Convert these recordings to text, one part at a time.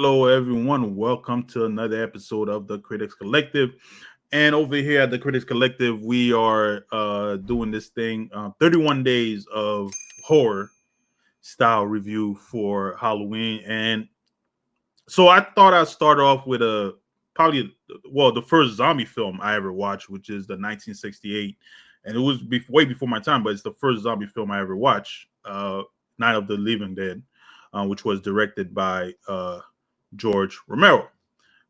Hello, everyone. Welcome to another episode of the Critics Collective. And over here at the Critics Collective, we are doing this thing 31 days of horror style review for Halloween. And so I thought I'd start off with the first zombie film I ever watched, which is the 1968. And it was way before my time, but it's the first zombie film I ever watched, Night of the Living Dead, which was directed by George Romero.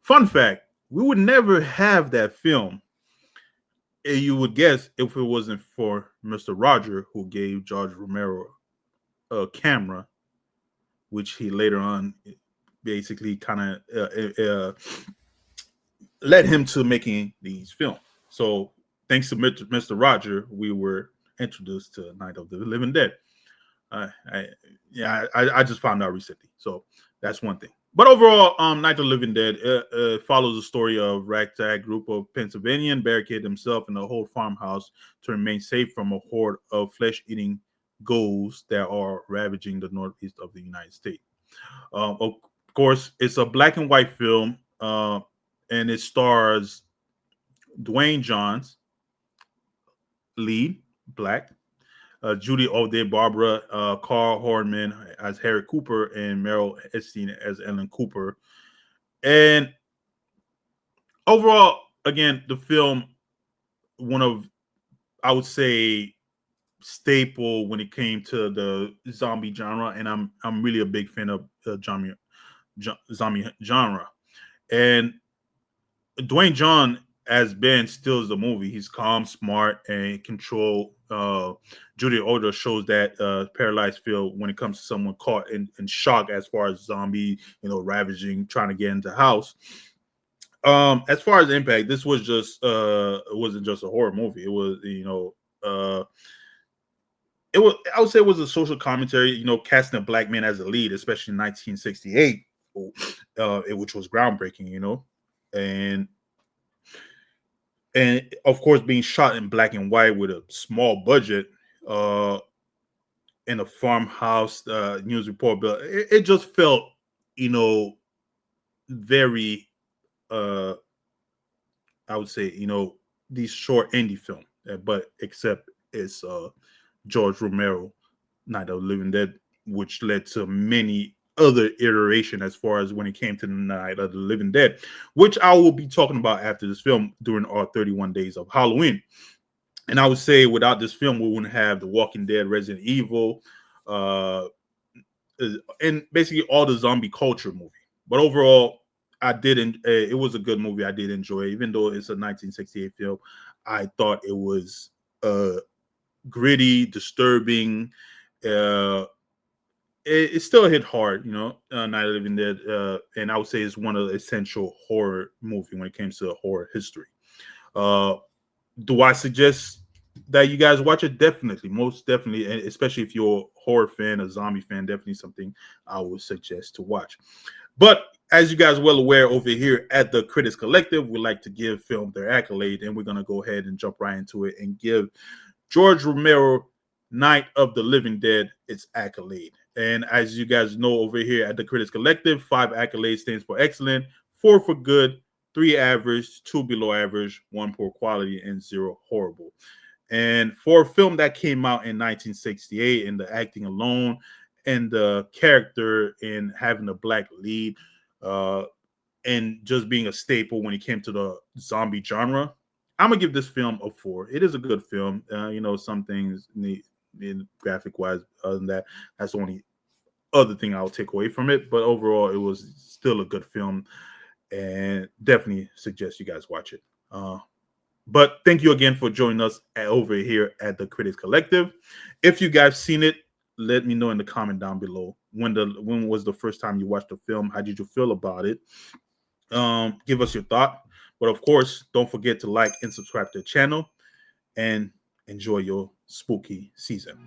Fun fact, we would never have that film, you would guess, if it wasn't for Mr. Roger, who gave George Romero a camera, which he later on basically kind of led him to making these films. So thanks to Mr. Roger, we were introduced to Night of the Living Dead. I just found out recently, so that's one thing. But overall, Night of the Living Dead follows the story of ragtag group of Pennsylvanian barricade themselves in a whole farmhouse to remain safe from a horde of flesh-eating ghouls that are ravaging the northeast of the United States. Of course, it's a black and white film, and it stars Duane Jones, lead, black, Judy O'Day, Barbara, Carl Horman as Harry Cooper, and Meryl Epstein as Ellen Cooper. And overall, again, the film, one of, I would say, staple when it came to the zombie genre, and I'm really a big fan of the zombie genre. And Dwayne John as Ben steals the movie. He's calm, smart, and control. Judy Older shows that paralyzed feel when it comes to someone caught in shock as far as zombie, ravaging, trying to get into the house. As far as impact, this was just it wasn't just a horror movie. It was, I would say it was a social commentary, casting a black man as a lead, especially in 1968, which was groundbreaking, and of course being shot in black and white with a small budget in a farmhouse news report. But it just felt, very I would say, these short indie film, but except it's George Romero, Night of the Living Dead, which led to many other iteration as far as when it came to the Night of the Living Dead, which I will be talking about after this film during our 31 days of Halloween. And I would say without this film, we wouldn't have The Walking Dead, Resident Evil, and basically all the zombie culture movie. But overall, it was a good movie. I did enjoy it, even though it's a 1968 film. I thought it was gritty, disturbing. It still hit hard, Night of the Living Dead, and I would say it's one of the essential horror movie when it comes to horror history. Do I suggest that you guys watch it? Definitely, most definitely, and especially if you're a horror fan, a zombie fan, definitely something I would suggest to watch. But as you guys are well aware, over here at the Critics Collective, we like to give film their accolade, and we're going to go ahead and jump right into it and give George Romero, Night of the Living Dead, its accolade. And as you guys know, over here at the Critics Collective, 5 accolades stands for excellent, 4 for good, 3 average, 2 below average, 1 poor quality, and 0 horrible. And for a film that came out in 1968, and the acting alone, and the character in having a black lead, and just being a staple when it came to the zombie genre, I'm gonna give this film a 4. It is a good film. Some things in graphic wise, other than that, that's the only other thing I'll take away from it. But overall, it was still a good film, and definitely suggest you guys watch it. But thank you again for joining us over here at the Critics Collective. If you guys seen it, let me know in the comment down below. When was the first time you watched the film? How did you feel about it? Give us your thought. But of course, don't forget to like and subscribe to the channel, and enjoy your spooky season.